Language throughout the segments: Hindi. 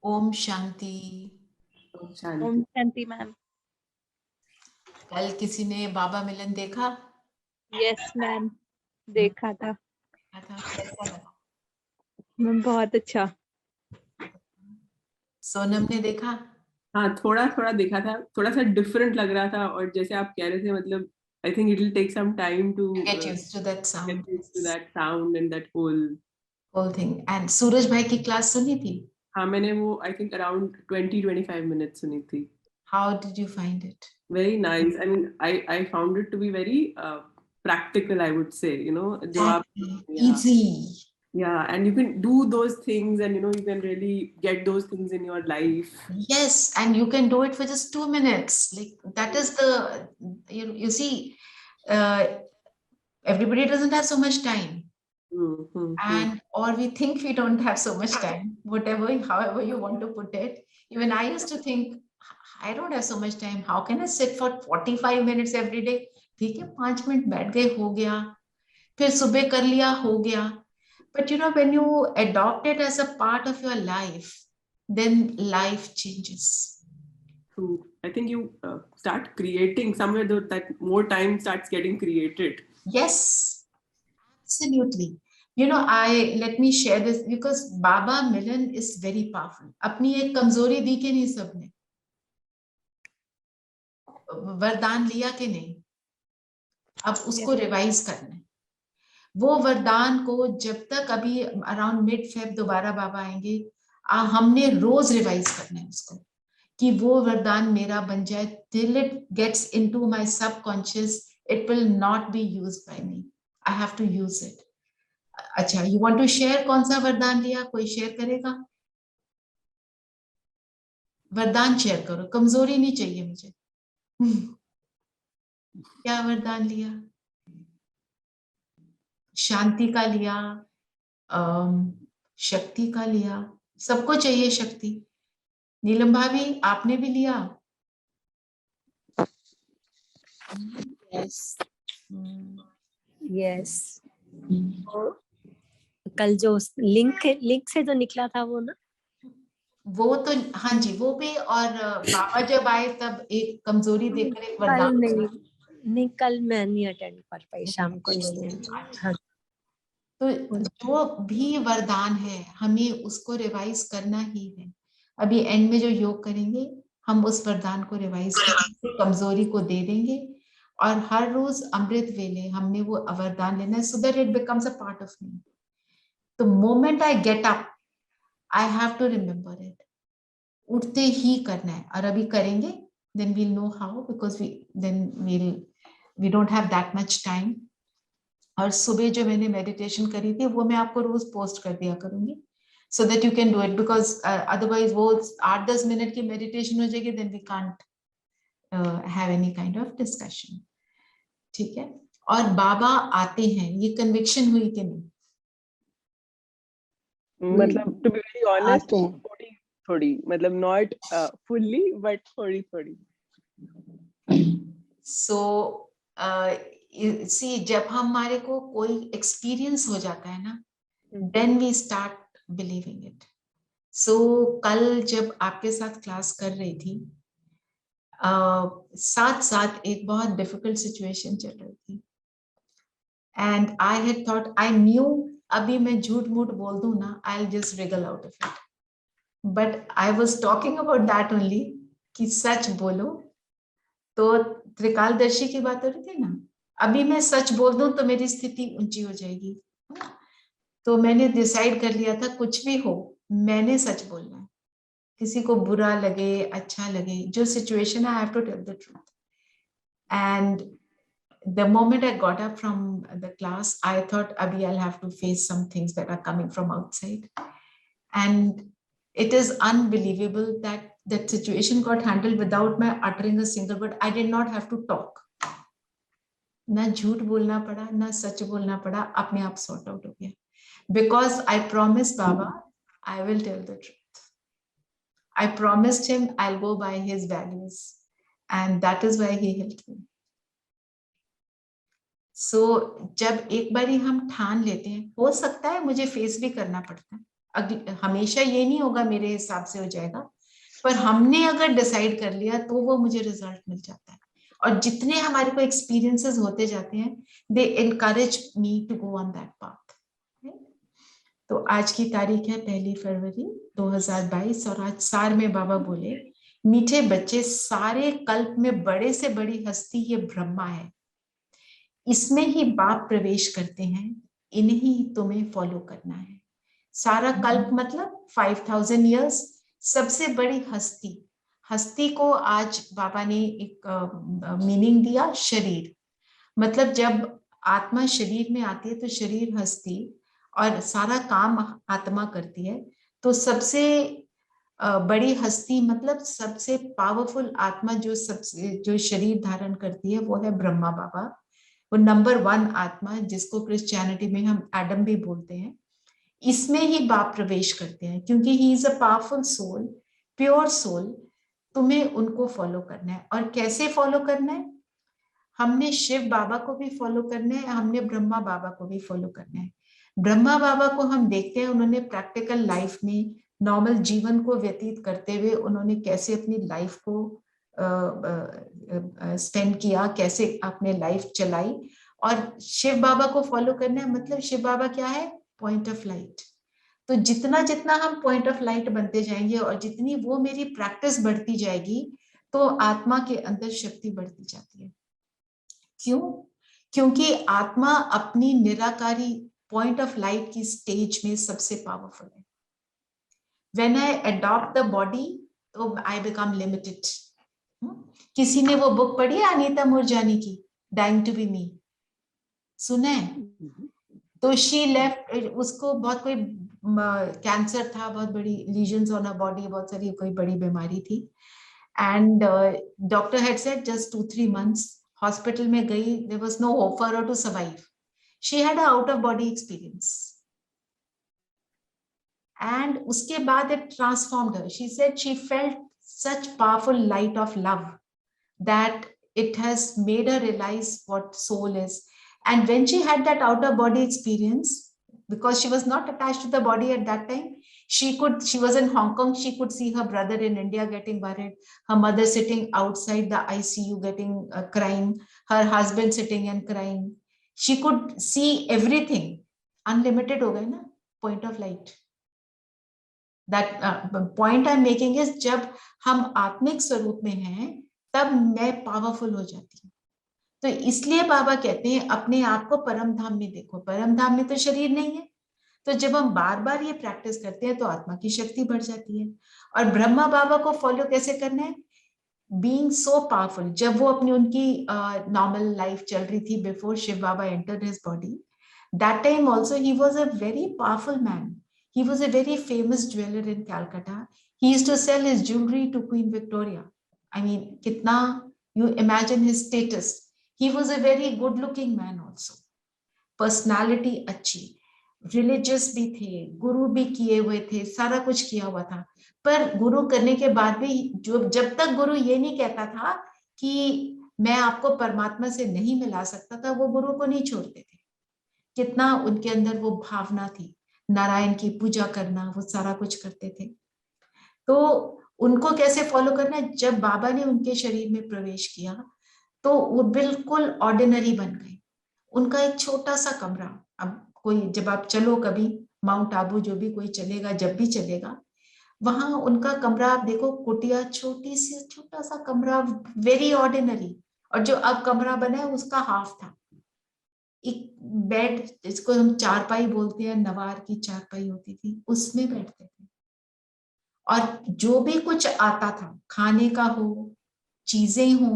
ओम शांति। शांति। ओम शांति मैम। कल किसी ने बाबा मिलन देखा? यस मैम, देखा था कैसा लगा? मैम, बहुत अच्छा। सोनम ने देखा? हाँ, थोड़ा थोड़ा देखा था, थोड़ा सा डिफरेंट लग रहा था, और जैसे आप कह रहे थे, मतलब I think it will take some time to get used to that sound. get used to that sound and that whole thing. And सूरज भाई की क्लास सुनी थी? हाँ, मैंने वो आई थिंक अराउंड 20-25 मिनट्स सुनी थी। How did you find it? Very nice. I mean, I found it to be very practical, I would say, you know, जो आप easy. Yeah, and you can do those things, and you know, you can really get those things in your life. Yes, and you can do it for just 2 minutes. Like that is the you see, everybody doesn't have so much time. And or we think we don't have so much time, whatever, however you want to put it. Even I used to think, I don't have so much time. How can I sit for 45 minutes every day? ठीक है, 5 मिनट बैठ गए, हो गया, फिर सुबह कर लिया, हो गया. But you know, when you adopt it as a part of your life, then life changes. True. I think you start creating somewhere that more time starts getting created. Yes, absolutely. You know, let me share this because Baba Milan is very powerful. अपनी एक कमजोरी दी कि नहीं सबने? वरदान लिया कि नहीं? अब उसको रिवाइज करना है. वो वरदान को जब तक अभी अराउंड मिड फेब दोबारा बाबा आएंगे, हमने रोज रिवाइज करना है उसको, कि वो वरदान मेरा बन जाए. till it gets into my subconscious, it will not be used by me. I have to use it. अच्छा, you want to share कौन सा वरदान लिया? कोई शेयर करेगा? वरदान शेयर करो, कमजोरी नहीं चाहिए मुझे. क्या वरदान लिया? शांति का लिया, शक्ति का लिया, सबको चाहिए शक्ति. नीलम भाभी, आपने भी लिया? Yes yes. कल जो लिंक से जो निकला था वो ना, वो तो हाँ जी, वो भी. और बाबा जब आए तब एक कमजोरी देकर एक वरदान. नहीं, कल मैं नहीं अटेंड कर पाई, शाम को इसलिए. हाँ. तो जो भी वरदान है, हमें उसको रिवाइज करना ही है. अभी एंड में जो योग करेंगे, हम उस वरदान को रिवाइज करेंगे, कमजोरी को दे देंगे, और हर रोज अमृत वेले हमने वो वरदान लेना है, so that it becomes a part of me. The moment I get up, I have to remember it. उठते ही करना है. और अभी करेंगे, then we'll know how, because we don't have that much time. और सुबह जो मैंने मेडिटेशन करी थी, वो मैं आपको रोज पोस्ट कर दिया करूंगी, so that you can do it, because otherwise वो 8-10 मिनट की मेडिटेशन हो जाएगी, then we can't have any kind of discussion. ठीक है? और बाबा आते हैं, ये कन्विक्शन हुई कि नहीं? मतलब to be very honest, थोड़ी मतलब not fully but थोड़ी. So see, जब हमारे को कोई एक्सपीरियंस हो जाता है ना, then we start believing it. So कल जब आपके साथ क्लास कर रही थी, साथ साथ एक बहुत डिफिकल्ट सिचुएशन चल रही थी, and I had thought, I knew अभी मैं झूठ मूठ बोल दूं ना, I'll just wriggle out of it. But I was talking about that only, कि सच बोलो. तो त्रिकालदर्शी की बात हो रही थी ना, अभी मैं सच बोल दूं तो मेरी स्थिति ऊंची हो जाएगी. तो मैंने डिसाइड कर लिया था, कुछ भी हो मैंने सच बोलना है. किसी को बुरा लगे, अच्छा लगे, जो सिचुएशन है, I have to tell the truth. And the moment I got up from the class, I thought, Abhi, I'll have to face some things that are coming from outside. And it is unbelievable that that situation got handled without my uttering a single word. I did not have to talk. ना झूठ बोलना पड़ा, ना सच बोलना पड़ा, अपने आप सॉर्ट आउट हो गया. Because I promised Baba, I will tell the truth. I promised him I'll go by his values. And that is why he helped me. जब एक बारी हम ठान लेते हैं, हो सकता है मुझे फेस भी करना पड़ता है, हमेशा ये नहीं होगा मेरे हिसाब से हो जाएगा, पर हमने अगर डिसाइड कर लिया तो वो मुझे रिजल्ट मिल जाता है। और जितने हमारे को एक्सपीरियंसेस होते जाते हैं, they encourage me to go on that path. तो आज की तारीख है 1 फरवरी 2022 और आज सार में बाबा बोले, मीठे बच्चे, सारे कल्प में बड़े से बड़ी हस्ती ये ब्रह्मा है, इसमें ही बाप प्रवेश करते हैं, इन्हीं तुम्हें फॉलो करना है। सारा कल्प मतलब 5000 ईयर्स, सबसे बड़ी हस्ती। हस्ती को आज बाबा ने एक मीनिंग दिया, शरीर। मतलब जब आत्मा शरीर में आती है तो शरीर हस्ती और सारा काम आत्मा करती है। तो सबसे बड़ी हस्ती मतलब सबसे पावरफुल आत्मा जो शरीर धारण करती है वो है ब्रह्मा बाबा। वो नंबर 1 आत्मा, जिसको क्रिश्चियनिटी में हम एडम भी बोलते हैं, इसमें ही बाप प्रवेश करते हैं, क्योंकि he is a powerful soul, pure soul. तुम्हें उनको फॉलो करना है। और कैसे फॉलो करना है? हमने शिव बाबा को भी फॉलो करना है, हमने ब्रह्मा बाबा को भी फॉलो करना है। ब्रह्मा बाबा को हम देखते हैं, उन्होंने प्रैक्टिकल लाइफ में नॉर्मल जीवन को व्यतीत करते हुए उन्होंने कैसे अपनी लाइफ को स्पेंड किया, कैसे अपने लाइफ चलाई। और शिव बाबा को फॉलो करना है, मतलब शिव बाबा क्या है? Point of light. तो जितना जितना हम पॉइंट ऑफ लाइट बनते जाएंगे और जितनी वो मेरी प्रैक्टिस बढ़ती जाएगी, तो आत्मा के अंदर शक्ति बढ़ती जाती है। क्यों? क्योंकि आत्मा अपनी निराकारी पॉइंट ऑफ लाइट की स्टेज में सबसे पावरफुल है। When I adopt the body, तो I become limited. किसी ने वो बुक पढ़ी है अनीता मुरजानी की, Dying to be me? सुना है? तो शी लेफ्ट, उसको बहुत कोई कैंसर था, बहुत बड़ी लीजन्स ऑन हर बॉडी, बहुत सारी कोई बड़ी बीमारी थी। And doctor had said just 2-3 months। Hospital में गई, there was no hope for her to survive. She had a out of body experience and उसके बाद it transformed her. She said she felt such powerful light of love that it has made her realize what soul is. And when she had that outer body experience, because she was not attached to the body at that time, she was in Hong Kong, she could see her brother in India getting worried, her mother sitting outside the ICU getting crying, her husband sitting and crying. She could see everything. Unlimited हो गए ना point of light. That point I'm making is, जब हम आत्मिक स्वरूप में हैं तब मैं पावरफुल हो जाती हूँ। तो इसलिए बाबा कहते हैं अपने आप को परम धाम में देखो। परम धाम में तो शरीर नहीं है। तो जब हम बार बार ये प्रैक्टिस करते हैं तो आत्मा की शक्ति बढ़ जाती है। और ब्रह्मा बाबा को फॉलो कैसे करना है? Being so powerful. जब वो अपनी उनकी नॉर्मल लाइफ चल रही थी before Shiv Baba entered his body, that time also he was a very powerful man. He was a very famous jeweler in Calcutta. He used to sell his jewelry to Queen Victoria. I mean, kitna, you imagine his status. He was a very good looking man also. Personality अच्छी, religious भी थे, गुरु भी किए हुए थे, सारा कुछ किया हुआ था। पर गुरु करने के बाद भी जब तक गुरु ये नहीं कहता था कि मैं आपको परमात्मा से नहीं मिला सकता था, वो गुरु को नहीं छोड़ते थे। कितना उनके अंदर वो भावना थी, नारायण की पूजा करना, वो सारा कुछ करते थे। तो उनको कैसे फॉलो करना है? जब बाबा ने उनके शरीर में प्रवेश किया तो वो बिल्कुल ऑर्डिनरी बन गए। उनका एक छोटा सा कमरा, अब कोई, जब आप चलो कभी माउंट आबू, जो भी कोई चलेगा, जब भी चलेगा, वहां उनका कमरा आप देखो, कुटिया, छोटी सी, छोटा सा कमरा, वेरी ऑर्डिनरी। और जो अब कमरा बना है उसका हाफ था। एक बेड, जिसको हम चारपाई बोलते हैं, नवार की चारपाई होती थी, उसमें बैठते थे। और जो भी कुछ आता था, खाने का हो, चीजें हो,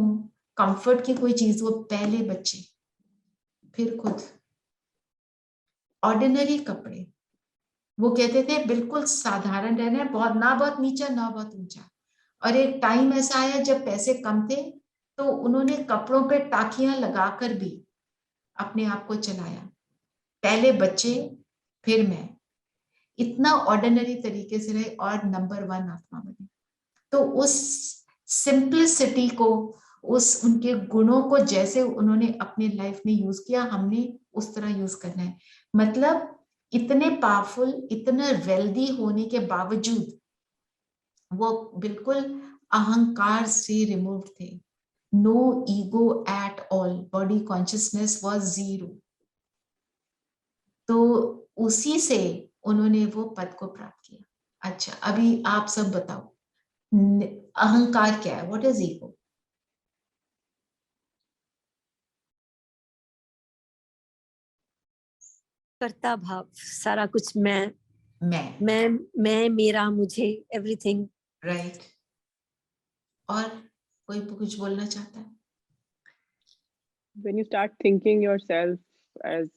कंफर्ट की कोई चीज हो, पहले बच्चे, फिर खुद। ऑर्डिनरी कपड़े, वो कहते थे बिल्कुल साधारण रहना है, बहुत ना बहुत नीचा ना बहुत ऊंचा। और एक टाइम ऐसा आया जब पैसे कम थे तो उन्होंने कपड़ों पे टाकियां लगाकर भी अपने आप को चलाया। पहले बच्चे, फिर मैं, इतना ऑर्डिनरी तरीके से रहे और नंबर 1 आत्मा बने। तो उस सिंपलिसिटी को, उस उनके गुणों को जैसे उन्होंने अपने लाइफ में यूज किया, हमने उस तरह यूज करना है। मतलब इतने पावरफुल, इतना वेल्दी होने के बावजूद वो बिल्कुल अहंकार से रिमूव थे। No ego at all, body consciousness was zero. तो उसी से उन्होंने वो पद को प्राप्त किया। अच्छा, अभी आप सब बताओ, अहंकार क्या है? What is ego? करता भाव, सारा कुछ मैं मैं, मेरा, मुझे, एवरीथिंग। राइट। और कोई कुछ बोलना चाहता है? When you start thinking yourself as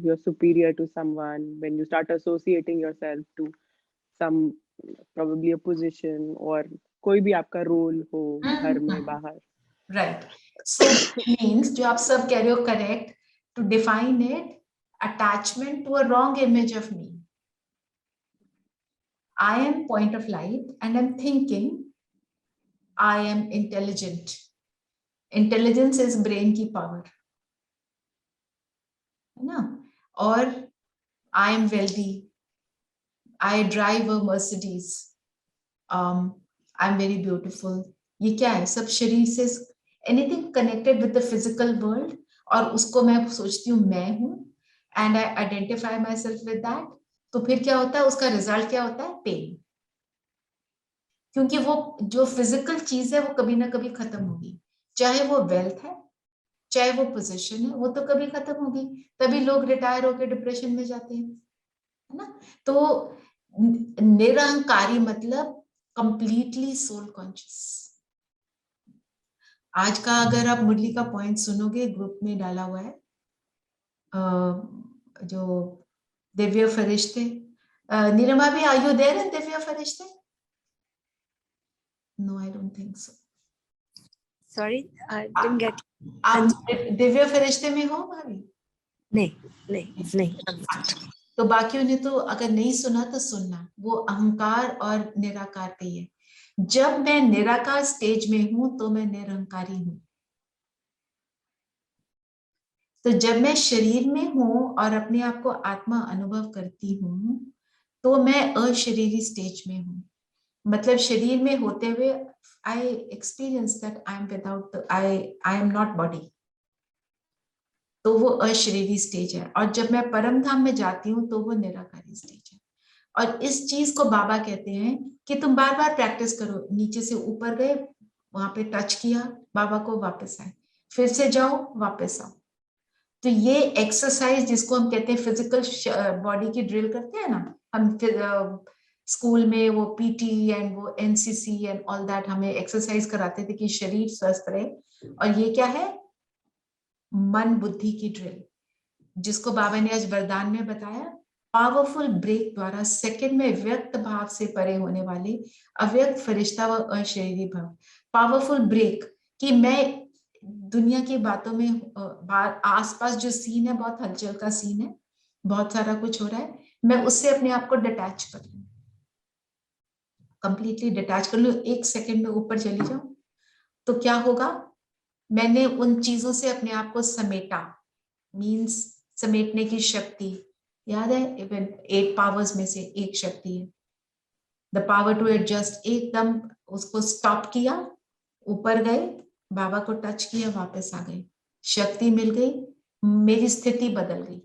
you're superior to someone, when you start associating yourself to some probably a position or कोई भी आपका रोल हो घर में बाहर, राइट। सो मीन्स जो आप सब कह रहे हो correct, to define it, attachment to a wrong image of me. I am point of light and I'm thinking I am intelligent. Intelligence is brain की power, है ना? और I am wealthy. I drive a Mercedes. I'm very beautiful. ये क्या है? सब शरीर से, anything connected with the physical world, और उसको मैं सोचती हूँ मैं हूँ, and I identify myself with that. तो फिर क्या होता है? उसका रिजल्ट क्या होता है? पेन। क्योंकि वो जो फिजिकल चीज है वो कभी ना कभी खत्म होगी, चाहे वो वेल्थ है, चाहे वो पोजीशन है, वो तो कभी खत्म होगी। तभी लोग रिटायर होकर डिप्रेशन में जाते हैं, है ना? तो निरहंकारी मतलब कंप्लीटली सोल कॉन्शियस। आज का अगर आप मुरली का पॉइंट सुनोगे, ग्रुप में डाला हुआ है, जो दिव्य फरिश्ते, निरमा भी, आर यू देयर इन दिव्य फरिश्ते? No, I don't think so. Sorry, I didn't get. आप दिव्य फरिश्ते में हो भाभी? नहीं। तो बाकियों ने तो अगर नहीं सुना तो सुनना, वो अहंकार और निराकार पे है। जब मैं निराकार स्टेज में हूं तो मैं निरहंकारी हूं। तो जब मैं शरीर में हूं और अपने आप को आत्मा अनुभव करती हूं तो मैं अशरीरी स्टेज में हूं। मतलब शरीर में होते हुए I experience that I am without, I am not body. तो वो अशरीरी स्टेज है। और जब मैं परम धाम में जाती हूँ तो वो निराकारी स्टेज है। और इस चीज को बाबा कहते हैं कि तुम बार बार प्रैक्टिस करो। नीचे से ऊपर गए, वहां पे टच किया बाबा को, वापस आए, फिर से जाओ, वापस आओ। तो ये एक्सरसाइज जिसको हम कहते हैं फिजिकल बॉडी की ड्रिल करते हैं ना हम, फिर स्कूल में वो पीटी एंड वो एनसीसी एंड ऑल दैट हमें एक्सरसाइज कराते थे कि शरीर स्वस्थ रहे। और ये क्या है? मन बुद्धि की ड्रिल, जिसको बाबा ने आज वरदान में बताया। पावरफुल ब्रेक द्वारा सेकंड में व्यक्त भाव से परे होने वाले अव्यक्त फरिश्ता व अशरीरी भाव। पावरफुल ब्रेक कि मैं दुनिया की बातों में, आसपास जो सीन है बहुत हलचल का सीन है, बहुत सारा कुछ हो रहा है, मैं उससे अपने आप को डिटैच कर लूं, कंप्लीटली डिटैच कर लूं, एक सेकंड में ऊपर चली जाऊं। तो क्या होगा? मैंने उन चीजों से अपने आप को समेटा, मीन्स समेटने की शक्ति। याद है, इवन 8 पावर्स में से एक शक्ति है द पावर टू एडजस्ट। एकदम उसको स्टॉप किया, ऊपर गए, बाबा को टच किया, वापस आ गए, शक्ति मिल गई, मेरी स्थिति बदल गई।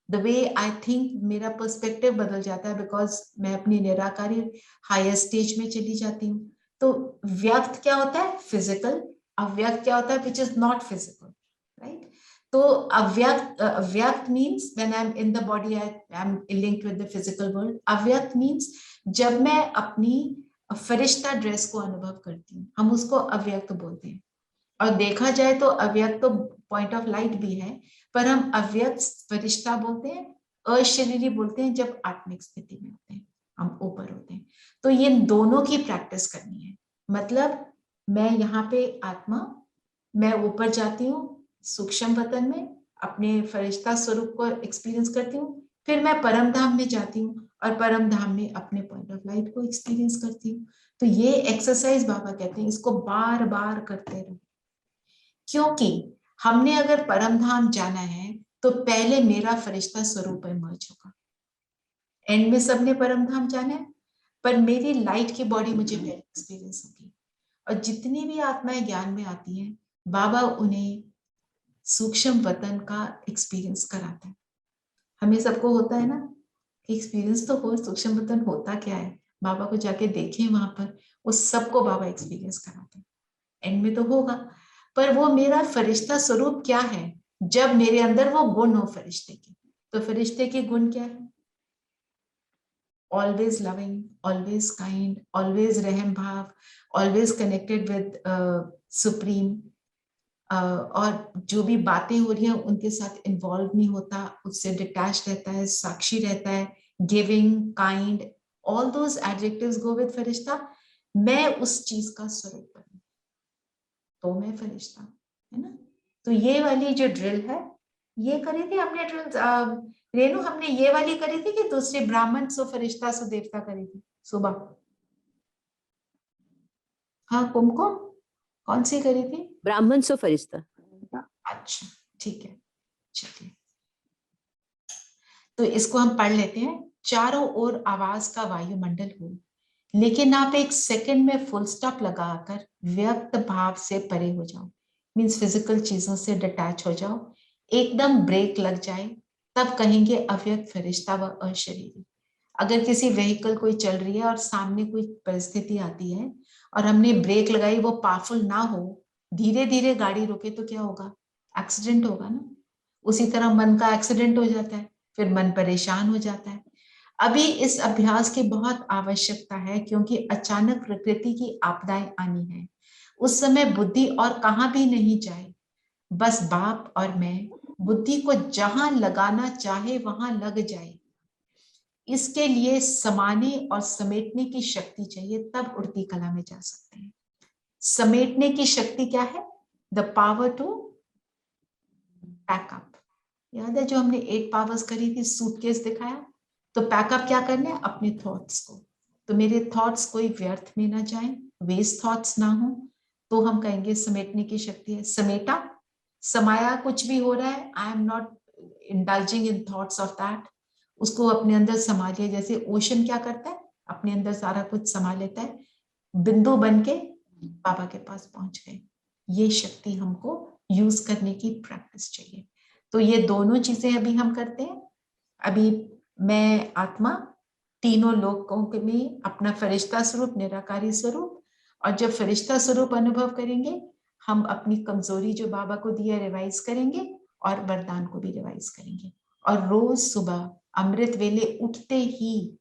द वे आई थिंक, मेरा पर्सपेक्टिव बदल जाता है, बिकॉज मैं अपनी निराकारी हायर स्टेज में चली जाती हूँ। तो व्यक्त क्या होता है? फिजिकल। अव्यक्त क्या होता है? Which is not physical, right? तो अव्यक्त means when I am in the body, I am linked with the physical world. अव्यक्त मीन्स जब मैं अपनी फरिश्ता ड्रेस को अनुभव करती हूँ, हम उसको अव्यक्त बोलते हैं। और देखा जाए तो अव्यक्त तो पॉइंट ऑफ लाइट भी है, पर हम अव्यक्त फरिश्ता बोलते हैं, अशरीरी बोलते हैं जब आत्मिक स्थिति में होते हैं, हम ऊपर होते हैं। तो ये दोनों की प्रैक्टिस करनी है। मतलब मैं यहाँ पे आत्मा, मैं ऊपर जाती हूँ सूक्ष्म वतन में, अपने फरिश्ता स्वरूप को एक्सपीरियंस करती हूँ, फिर मैं परम धाम में जाती हूँ और परम धाम में अपने पॉइंट ऑफ लाइट को एक्सपीरियंस करती हूँ। तो ये एक्सरसाइज बाबा कहते हैं इसको बार बार करते रहो, क्योंकि हमने अगर परम धाम जाना है तो पहले मेरा फरिश्ता स्वरूप इमर्ज होगा। एंड में सबने परम धाम जाना है, पर मेरी लाइट की बॉडी मुझे पहले एक्सपीरियंस होगी। और जितनी भी आत्माएं ज्ञान में आती हैं, बाबा उन्हें सूक्ष्म वतन का एक्सपीरियंस कराता है। हमें सबको होता है ना कि एक्सपीरियंस तो हो, सूक्ष्म वतन होता क्या है, बाबा को जाके देखें वहां पर, उस सबको बाबा एक्सपीरियंस कराते हैं। एंड में तो होगा, पर वो मेरा फरिश्ता स्वरूप क्या है, जब मेरे अंदर वो गुण हो फरिश्ते के। तो फरिश्ते के गुण क्या है? Always loving, always kind, always रहम भाव, ऑलवेज कनेक्टेड विद सुप्रीम, और जो भी बातें हो रही हैं उनके साथ इन्वॉल्व नहीं होता, उससे डिटैच रहता है, साक्षी रहता है, giving, kind, all those adjectives go with फरिश्ता। मैं उस चीज का स्वरूप बनूं तो मैं फरिश्ता, है ना। तो ये वाली जो ड्रिल है, ये करी थी हमने ड्रिल रेनू, हमने ये वाली करी थी कि दूसरी ब्राह्मण सो फरिश्ता सो देवता करी थी सुबह? हाँ, कुमकुम कौन सी करी थी? ब्राह्मण सो फरिश्ता। अच्छा ठीक है, चलिए तो इसको हम पढ़ लेते हैं। चारों ओर आवाज का वायुमंडल हो, लेकिन आप एक सेकंड में फुल स्टॉप लगाकर व्यक्त भाव से परे हो जाओ। मीन्स फिजिकल चीजों से डिटैच हो जाओ, एकदम ब्रेक लग जाए, तब कहेंगे अव्यक्त फरिश्ता व अशरीरी। अगर किसी व्हीकल कोई चल रही है और सामने कोई परिस्थिति आती है और हमने ब्रेक लगाई, वो पावरफुल ना हो, धीरे धीरे गाड़ी रोके तो क्या होगा? एक्सीडेंट होगा ना। उसी तरह मन का एक्सीडेंट हो जाता है, फिर मन परेशान हो जाता है। अभी इस अभ्यास की बहुत आवश्यकता है, क्योंकि अचानक प्रकृति की आपदाएं आनी है। उस समय बुद्धि और कहां भी नहीं जाए, बस बाप और मैं बुद्धि को जहां लगाना चाहे वहां लग जाए। इसके लिए समाने और समेटने की शक्ति चाहिए, तब उड़ती कला में जा सकते हैं। समेटने की शक्ति क्या है? The power to pack up. याद है जो हमने 8 पावर्स करी थी, सूटकेस दिखाया, तो पैकअप क्या करना है? अपने थॉट्स को। तो मेरे थॉट्स कोई व्यर्थ में ना जाएं, वेस्ट थॉट्स ना हो, तो हम कहेंगे समेटने की शक्ति है। समेटा, समाया, कुछ भी हो रहा है, I am not indulging in thoughts of that, उसको अपने अंदर समा लिया। जैसे ओशन क्या करता है, अपने अंदर सारा कुछ समा लेता है, बिंदु बन के बाबा के पास पहुंच गए। ये शक्ति हमको यूज करने की प्रैक्टिस चाहिए। तो ये दोनों चीजें अभी हम करते हैं। अभी मैं आत्मा तीनों लोकों में अपना फरिश्ता स्वरूप, निराकारी स्वरूप, और जब फरिश्ता स्वरूप अनुभव करेंगे, हम अपनी कमजोरी जो बाबा को दिया रिवाइज करेंगे और वरदान को भी रिवाइज करेंगे। और रोज सुबह अमृत वेले उठते ही,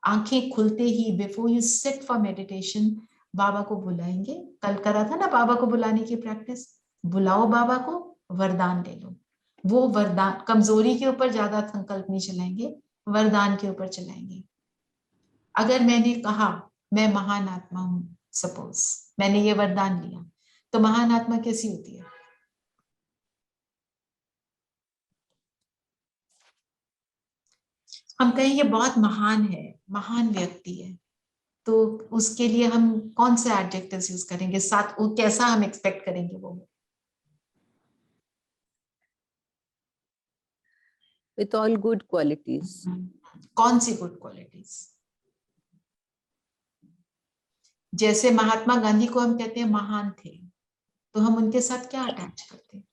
आंखें खुलते ही, before you sit for meditation, बाबा को बुलाएंगे। कल करा था ना बाबा को बुलाने की प्रैक्टिस, बुलाओ बाबा को, वरदान ले लो। वो वरदान, कमजोरी के ऊपर ज्यादा संकल्प नहीं चलाएंगे, वरदान के ऊपर चलाएंगे। अगर मैंने कहा मैं महान आत्मा हूं, सपोज मैंने ये वरदान लिया, तो महान आत्मा कैसी होती है? हम कहें ये बहुत महान है, महान व्यक्ति है, तो उसके लिए हम कौन से एडजेक्टिव्स यूज करेंगे साथ, वो कैसा हम एक्सपेक्ट करेंगे वो? With all good qualities. कौन सी गुड क्वालिटीज? जैसे महात्मा गांधी को हम कहते हैं महान थे, तो हम उनके साथ क्या अटैच करते हैं?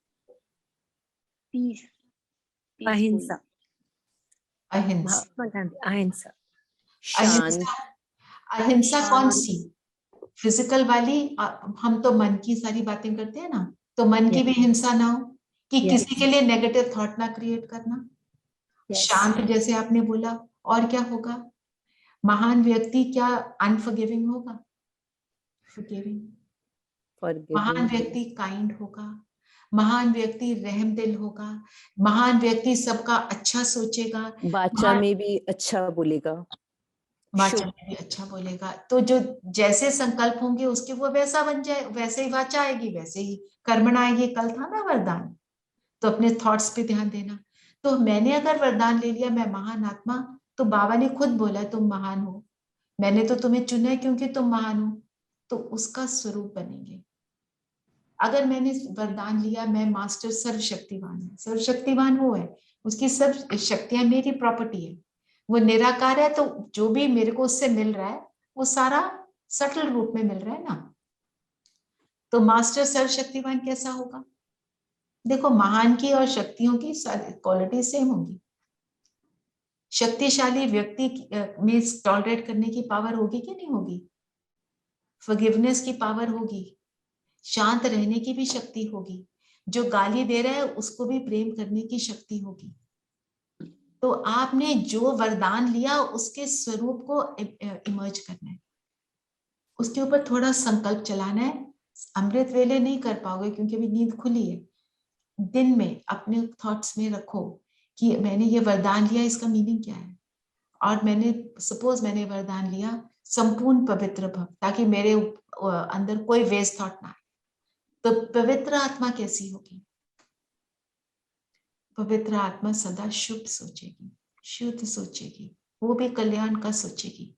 Peace. अहिंसा। अहिंसा। महात्मा गांधी अहिंसा, शांत। अहिंसा, अहिंसा कौन सी? फिजिकल वाली? हम तो मन की सारी बातें करते हैं ना, तो मन की भी हिंसा ना हो, कि किसी के लिए नेगेटिव थॉट ना क्रिएट करना। शांत जैसे आपने बोला, और क्या होगा? महान व्यक्ति क्या अनफॉरगिविंग होगा? फॉरगिविंग। महान व्यक्ति काइंड होगा, महान व्यक्ति रहम दिल होगा, महान व्यक्ति सबका अच्छा सोचेगा, वाचा में भी अच्छा बोलेगा, वाचा में भी अच्छा बोलेगा। तो जो जैसे संकल्प होंगे उसके वो वैसा बन जाए, वैसे ही वाचा आएगी, वैसे ही कर्मण आएगी। कल था ना वरदान, तो अपने थॉट्स पे ध्यान देना। तो मैंने अगर वरदान ले लिया मैं महान आत्मा, तो बाबा ने खुद बोला तुम महान हो, मैंने तो तुम्हें चुना है क्योंकि तुम महान हो, तो उसका स्वरूप बनेंगे। अगर मैंने वरदान लिया मैं मास्टर सर्वशक्तिवान है, सर्वशक्तिवान वो है, उसकी सब शक्तियां मेरी प्रॉपर्टी है, वो निराकार है, तो जो भी मेरे को उससे मिल रहा है वो सारा सटल रूप में मिल रहा है ना। तो मास्टर सर्वशक्तिवान कैसा होगा? देखो महान की और शक्तियों की क्वालिटी सेम होगी। शक्तिशाली व्यक्ति में टॉलरेट करने की पावर होगी कि नहीं होगी? फॉरगिवनेस की पावर होगी, शांत रहने की भी शक्ति होगी, जो गाली दे रहा है उसको भी प्रेम करने की शक्ति होगी। तो आपने जो वरदान लिया उसके स्वरूप को इमर्ज करना है, उसके ऊपर थोड़ा संकल्प चलाना है। अमृत वेले नहीं कर पाओगे क्योंकि अभी नींद खुली है। दिन में अपने थॉट्स में रखो कि मैंने ये वरदान लिया, इसका मीनिंग क्या है। और मैंने सपोज मैंने वरदान लिया संपूर्ण पवित्र भव, ताकि मेरे अंदर कोई वेस्ट थॉट ना आए। तो पवित्र आत्मा कैसी होगी? पवित्र आत्मा सदा शुभ सोचेगी, शुद्ध सोचेगी, वो भी कल्याण का सोचेगी।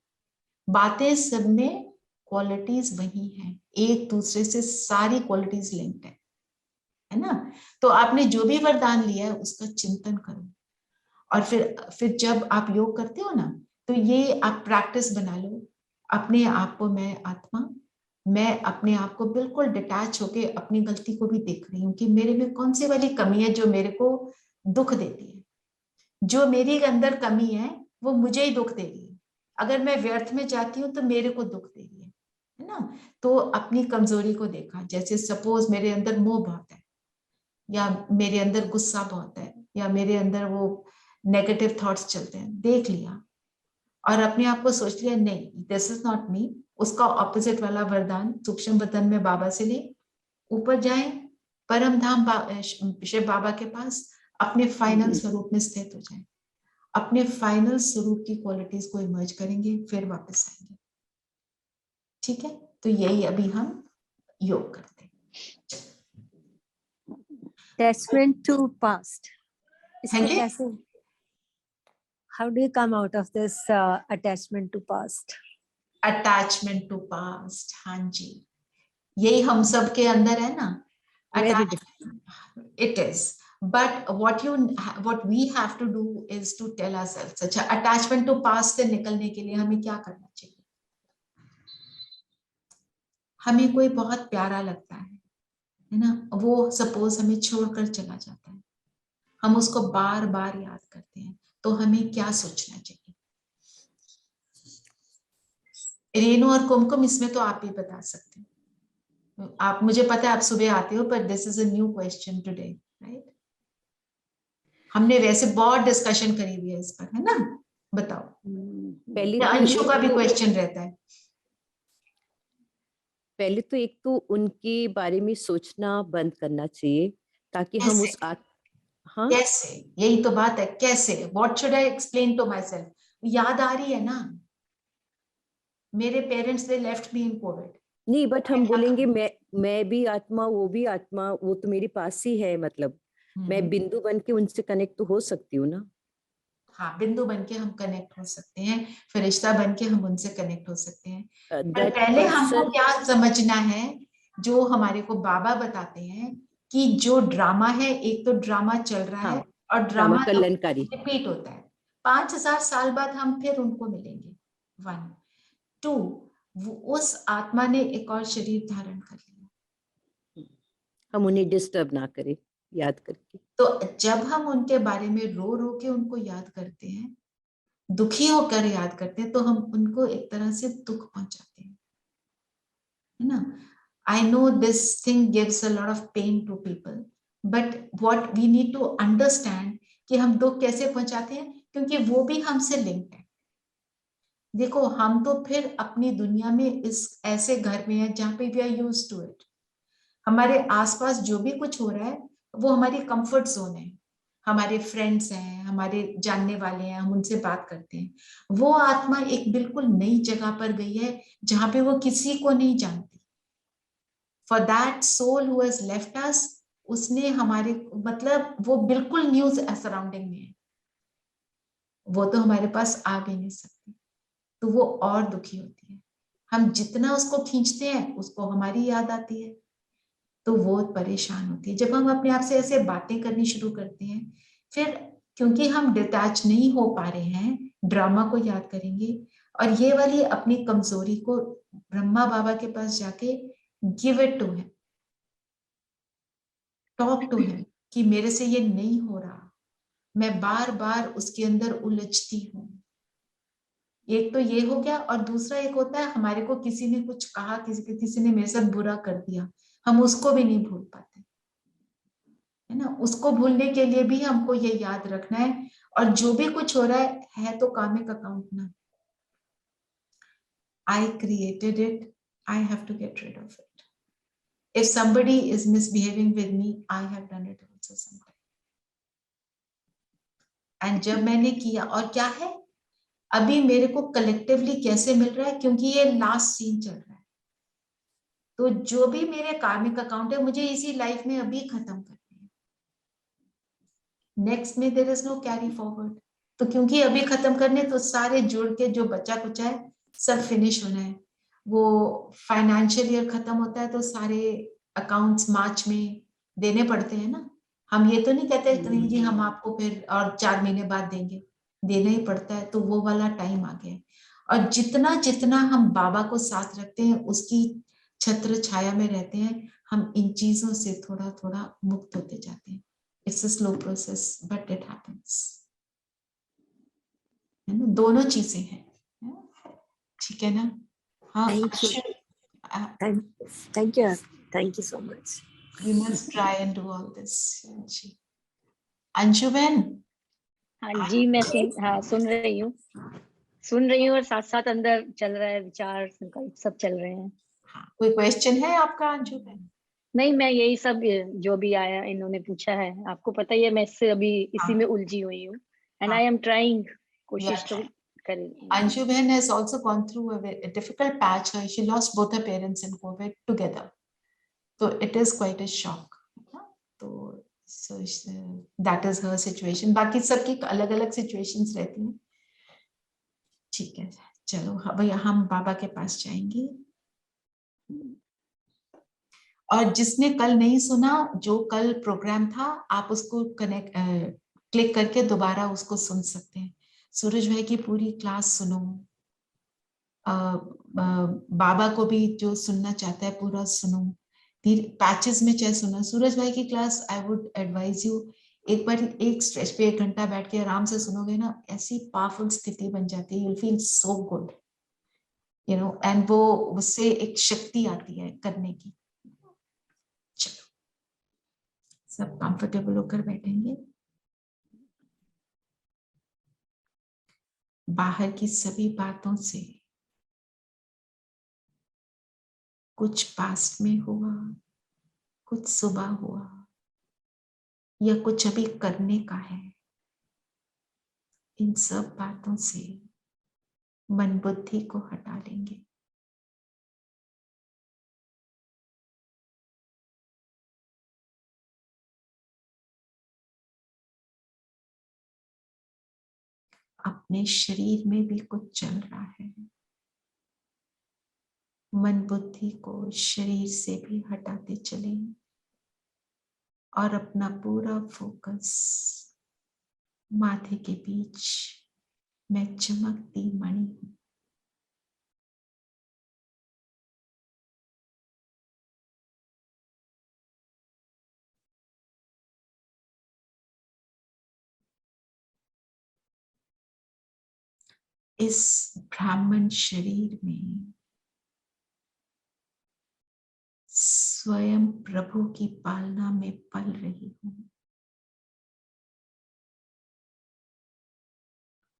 बातें सब में क्वालिटीज वही हैं, एक दूसरे से सारी क्वालिटीज लिंक्ड है ना। तो आपने जो भी वरदान लिया है उसका चिंतन करो, और फिर जब आप योग करते हो ना, तो ये आप प्रैक्टिस बना लो अपने आप को, मैं आत्मा, मैं अपने आप को बिल्कुल डिटैच होके अपनी गलती को भी देख रही हूँ कि मेरे में कौन सी वाली कमी है जो मेरे को दुख देती है। जो मेरी अंदर कमी है वो मुझे ही दुख दे रही है। अगर मैं व्यर्थ में जाती हूँ तो मेरे को दुख दे रही है ना। तो अपनी कमजोरी को देखा, जैसे सपोज मेरे अंदर मोह बहुत है, या मेरे अंदर गुस्सा बहुत है, या मेरे अंदर वो नेगेटिव थॉट्स चलते हैं, देख लिया और अपने आप को सोच लिया नहीं, दिस इज नॉट मी। उसका ऑपोजिट वाला वरदान सूक्ष्म वतन में बाबा से ले, ऊपर जाए परम धाम शिव बाबा के पास, अपने फाइनल स्वरूप में स्थित हो जाए, अपने फाइनल स्वरूप की क्वालिटीज को इमर्ज करेंगे, फिर वापस आएंगे। ठीक है, तो यही अभी हम योग करते हैं। Attachment to past. हाँ इसको जी? कैसे? How do you come out of this attachment to past? Attachment to past, हाँ जी, यही हम सब के अंदर है ना। Very difficult. It is, but what we have to do is to tell ourselves, अच्छा अटैचमेंट टू पास्ट से निकलने के लिए हमें क्या करना चाहिए। हमें कोई बहुत प्यारा लगता है ना, वो सपोज हमें छोड़कर चला जाता है, हम उसको बार बार याद करते हैं, तो हमें क्या सोचना चाहिए। रेणु और कुमकुम, इसमें तो आप भी बता सकते हैं। आप, मुझे पता है आप सुबह आते हो, पर this is a new question today, right. हमने वैसे बहुत डिस्कशन करी हुई है इस पर, है ना। बताओ, पहले या तो अंशु का भी क्वेश्चन रहता है। पहले तो एक तो उनके बारे में सोचना बंद करना चाहिए, ताकि हम उस हाँ कैसे, यही तो बात है, कैसे, what should I explain to myself. याद आ रही है ना, मेरे parents they left me in Covid. नहीं, बट हम बोलेंगे मैं भी आत्मा, वो भी आत्मा, वो तो मेरे पास ही है, मतलब मैं बिंदु बन के उनसे कनेक्ट तो हो सकती हूँ ना। हाँ, बिंदु बन के हम कनेक्ट हो सकते हैं, फरिश्ता बन के हम उनसे कनेक्ट हो सकते हैं। पर पहले हमको क्या समझना है, जो हमारे को बाबा बताते हैं कि जो ड्रामा है, एक तो ड्रामा चल रहा है और ड्रामा कल्याणकारी रिपीट होता है। 5000 साल बाद हम फिर उनको मिलेंगे। 1 2, उस आत्मा ने एक और शरीर धारण कर लिया, हम उन्हें डिस्टर्ब ना करें याद करके। तो जब हम उनके बारे में रो रो के उनको याद करते हैं, दुखी होकर याद करते हैं, तो हम उनको एक तरह से दुख पहुंचाते हैं, है ना। I know this thing gives a lot of pain to people, but what we need to understand कि हम दुख कैसे पहुंचाते हैं, क्योंकि वो भी हमसे लिंक्ड है। देखो, हम तो फिर अपनी दुनिया में इस ऐसे घर में है जहां पे we are used to it. हमारे आसपास जो भी कुछ हो रहा है वो हमारी कंफर्ट जोन है, हमारे फ्रेंड्स हैं, हमारे जानने वाले हैं, हम उनसे बात करते हैं। वो आत्मा एक बिल्कुल नई जगह पर गई है जहां पे वो किसी को नहीं जानती। For that soul who has left us, उसने हमारे मतलब वो बिल्कुल न्यूज सराउंडिंग में है, वो तो हमारे पास आ भी नहीं सकती, तो वो और दुखी होती है। हम जितना उसको खींचते हैं उसको हमारी याद आती है, तो वो परेशान होती है। जब हम अपने आप से ऐसे बातें करनी शुरू करते हैं, फिर क्योंकि हम डिटैच नहीं हो पा रहे हैं, ड्रामा को याद करेंगे और ये वाली अपनी कमजोरी को ब्रह्मा बाबा के पास जाके give it to him, talk to him कि मेरे से ये नहीं हो रहा, मैं बार बार उसके अंदर उलझती हूँ। एक तो ये हो गया, और दूसरा एक होता है हमारे को किसी ने कुछ कहा, किसी ने मेरे साथ बुरा कर दिया, हम उसको भी नहीं भूल पाते, है ना। उसको भूलने के लिए भी हमको ये याद रखना है, और जो भी कुछ हो रहा है तो कामिक अकाउंट ना, I created it, I have to get rid of it. If somebody is misbehaving with me, I have done it also sometime. And जब मैंने किया, और क्या है अभी मेरे को कलेक्टिवली कैसे मिल रहा है, क्योंकि ये लास्ट सीन चल रहा है, तो जो भी मेरे कार्मिक अकाउंट है मुझे इसी लाइफ में अभी खत्म करने हैं, नेक्स्ट में there is no carry forward. तो क्योंकि अभी खत्म करने, तो सारे जुड़ के जो बचा कुचा है सब फिनिश होना है। वो फाइनेंशियल ईयर खत्म होता है तो सारे अकाउंट्स मार्च में देने पड़ते हैं ना, हम ये तो नहीं कहते नहीं जी हम आपको फिर और 4 महीने बाद देंगे, देना ही पड़ता है, तो वो वाला टाइम आ गया है। और जितना जितना हम बाबा को साथ रखते हैं, उसकी छत्र छाया में रहते हैं, हम इन चीजों से थोड़ा थोड़ा मुक्त होते जाते हैं। It's a slow process but it happens, है ना, दोनों चीजें हैं, ठीक है ना। हाँ, Thank you. Thank you. Thank you so much. we must try and do all this. जी, अंशु बहन। हाँ जी, मैं सुन रही हूँ और साथ साथ अंदर चल रहा है, विचार संकल्प सब चल रहे हैं। हाँ, कोई क्वेश्चन है आपका अंशु बहन? नहीं, मैं यही सब जो भी आया इन्होंने पूछा है, आपको पता ही है मैं इससे अभी इसी में उलझी हुई हूँ, एंड आई एम ट्राइंग, कोशिश तो कर रही हूँ। Anshu Behan has also gone through a difficult patch. She lost both her parents in COVID together, so it is quite a shock. So that is her situation. बाकी सबकी अलग-अलग situations रहती हैं। ठीक है, चलो भैया हम बाबा के पास जाएंगे। और जिसने कल नहीं सुना, जो कल प्रोग्राम था, आप उसको क्लिक करके दोबारा उसको सुन सकते हैं। सूरज भाई की पूरी क्लास सुनो, बाबा को भी जो सुनना चाहता है पूरा सुनो, पैचेस में चाहे सुनो। सूरज भाई की class I would advise you, एक बार एक स्ट्रेच पे 1 घंटा बैठ के आराम से सुनोगे ना, ऐसी पावरफुल स्थिति बन जाती है, you feel so good, you know, and वो उससे एक शक्ति आती है करने की। चलो सब कंफर्टेबल होकर बैठेंगे, बाहर की सभी बातों से, कुछ पास्ट में हुआ, कुछ सुबह हुआ, या कुछ अभी करने का है, इन सब बातों से मन बुद्धि को हटा लेंगे। अपने शरीर में भी कुछ चल रहा है, मन बुद्धि को शरीर से भी हटाते चले, और अपना पूरा फोकस माथे के बीच में चमकती मणि हूं, इस ब्राह्मण शरीर में स्वयं प्रभु की पालना में पल रही हूं,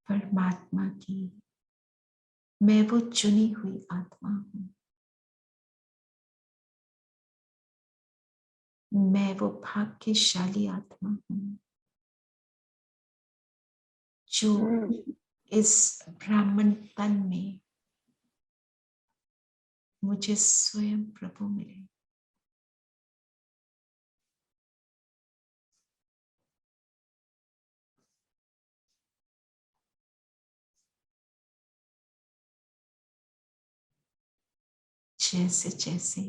परमात्मा की मैं वो चुनी हुई आत्मा हूं, मैं वो भाग्यशाली आत्मा हूं जो इस ब्राह्मण तन में मुझे स्वयं प्रभु मिले। जैसे जैसे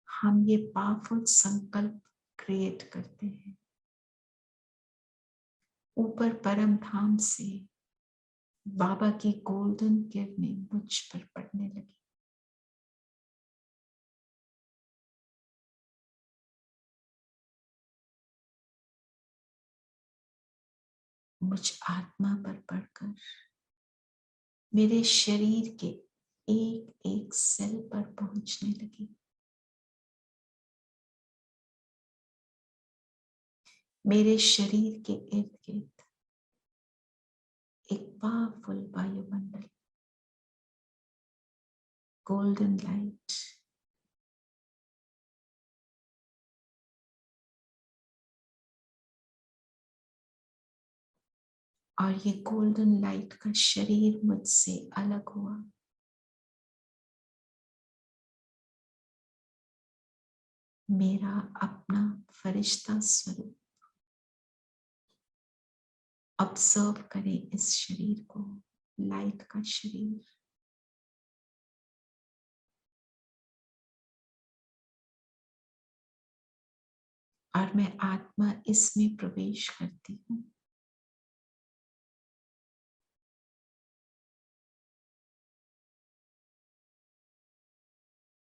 हम ये पावरफुल संकल्प क्रिएट करते हैं, ऊपर परम धाम से बाबा की गोल्डन किरणें मुझ पर पड़ने लगी। मुझ आत्मा पर पड़कर मेरे शरीर के एक एक सेल पर पहुंचने लगी। मेरे शरीर के इर्द गिर्द एक पावरफुल वायुमंडल, गोल्डन लाइट, और ये गोल्डन लाइट का शरीर मुझसे अलग हुआ। मेरा अपना फरिश्ता स्वरूप ऑब्जर्व करें इस शरीर को, लाइट का शरीर। और मैं आत्मा इसमें प्रवेश करती हूँ।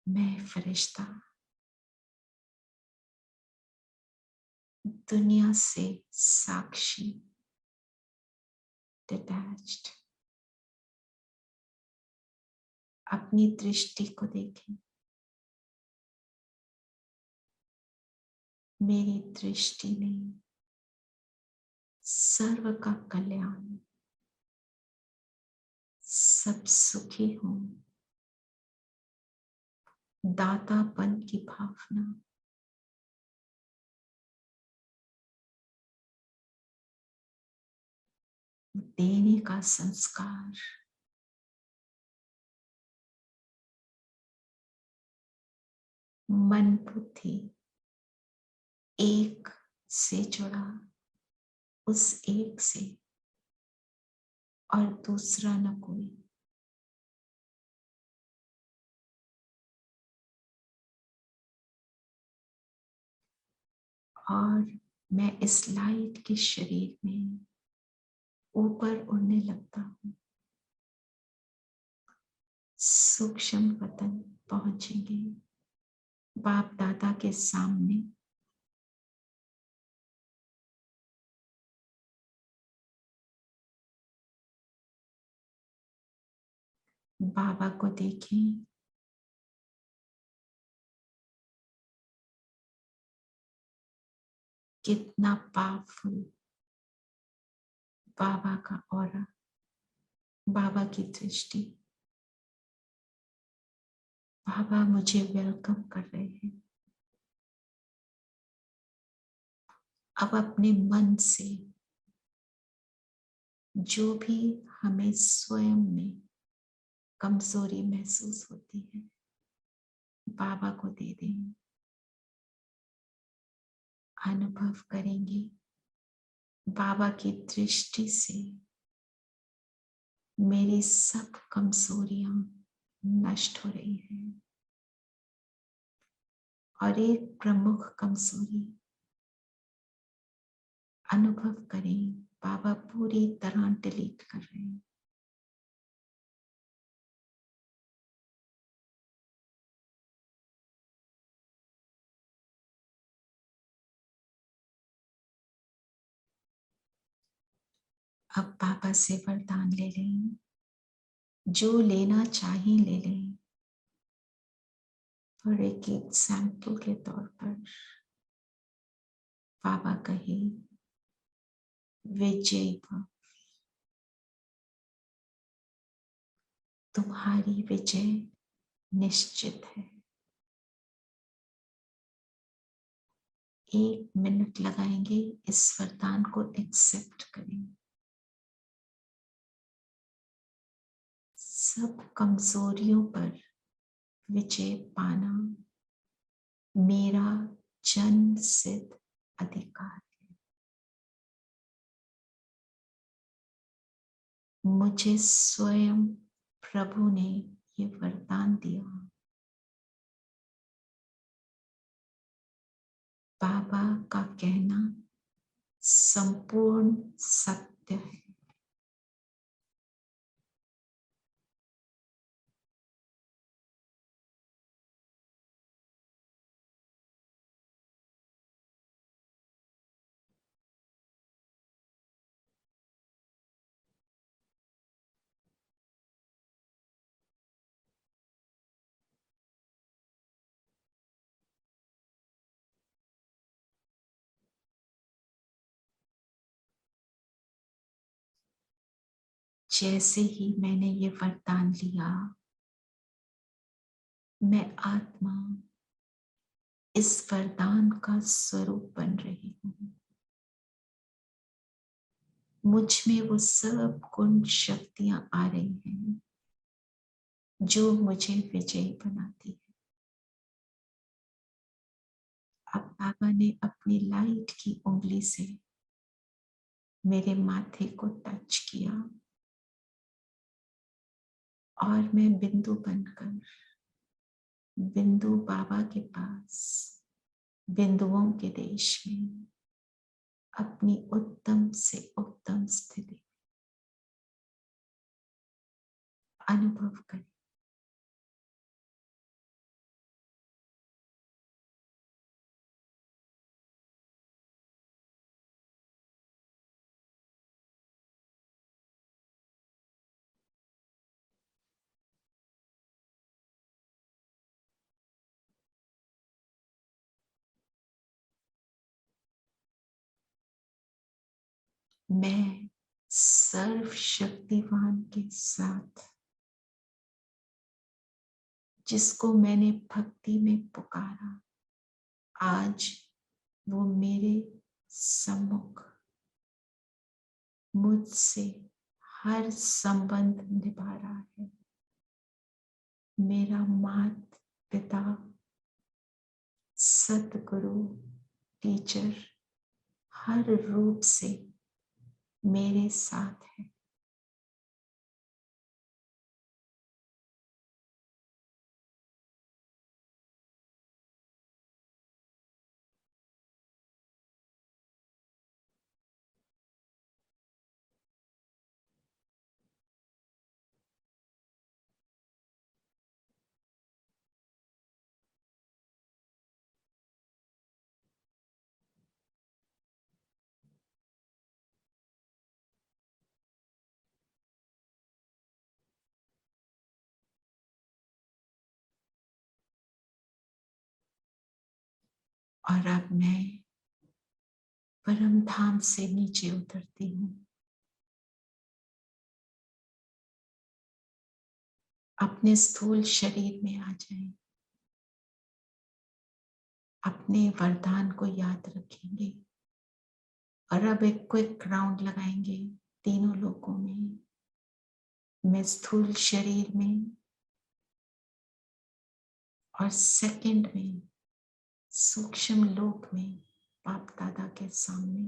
मैं फरिश्ता दुनिया से साक्षी, डिटैच्ड। अपनी दृष्टि को देखें। मेरी दृष्टि में सर्व का कल्याण, सब सुखी हों, दातापन की भावना, देने का संस्कार, मन बुद्धि एक से जुड़ा, उस एक से, और दूसरा न कोई। और मैं इस लाइट के शरीर में ऊपर उड़ने लगता हूँ। सूक्ष्म वतन पहुंचेंगे, बाप दादा के सामने। बाबा को देखें, कितना पावरफुल बाबा का ऑरा, बाबा की दृष्टि। बाबा मुझे वेलकम कर रहे हैं। अब अपने मन से जो भी हमें स्वयं में कमजोरी महसूस होती है, बाबा को दे दें। अनुभव करेंगे बाबा की दृष्टि से मेरी सब कमजोरियां नष्ट हो रही हैं। और एक प्रमुख कमजोरी अनुभव करें, बाबा पूरी तरह डिलीट कर रहे हैं। अब बाबा से वरदान ले लें, जो लेना चाहें ले लें। और एक एग्जाम्पल के तौर पर बाबा कहे, विजय भव, तुम्हारी विजय निश्चित है। 1 मिनट लगाएंगे, इस वरदान को एक्सेप्ट करें। सब कमजोरियों पर विजय पाना मेरा जन्म सिद्ध अधिकार है। मुझे स्वयं प्रभु ने ये वरदान दिया। बाबा का कहना संपूर्ण सत्य है। जैसे ही मैंने ये वरदान लिया, मैं आत्मा इस वरदान का स्वरूप बन रही हूँ। मुझ में वो सब गुण शक्तियां आ रही हैं जो मुझे विजयी बनाती है। अब बाबा ने अपनी लाइट की उंगली से मेरे माथे को टच किया और मैं बिंदु बनकर बिंदु बाबा के पास बिंदुओं के देश में अपनी उत्तम से उत्तम स्थिति अनुभव करें। मैं सर्वशक्तिवान के साथ, जिसको मैंने भक्ति में पुकारा, आज वो मेरे सम्मुख मुझसे हर संबंध निभा रहा है। मेरा माता पिता, सतगुरु, टीचर हर रूप से मेरे साथ है। और अब मैं परम धाम से नीचे उतरती हूँ। अपने स्थूल शरीर में आ जाएं। अपने वरदान को याद रखेंगे और अब एक क्विक राउंड लगाएंगे तीनों लोकों में। मैं स्थूल शरीर में और सेकंड में सूक्ष्म लोक में बाप दादा के सामने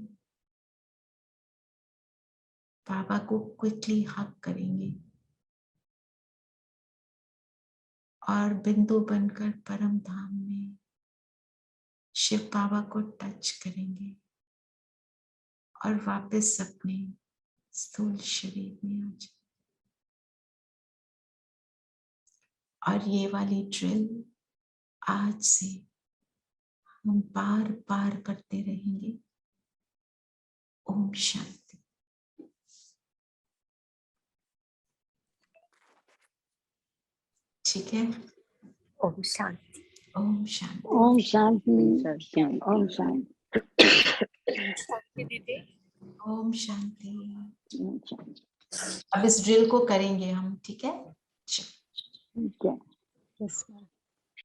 बाबा को क्विकली हग करेंगे और बिंदु बनकर परम धाम में शिव बाबा को टच करेंगे और वापस अपने स्थूल शरीर में आ जाए। और ये वाली ड्रिल आज से हम बार बार करते रहेंगे। ओम शांति। ठीक है। ओम शांति। ओम शांति। ओम शांति। शांति। ओम शांति। शांति दीदी। ओम शांति। ओम शांति। अब इस ड्रिल को करेंगे हम, ठीक है? ठीक है।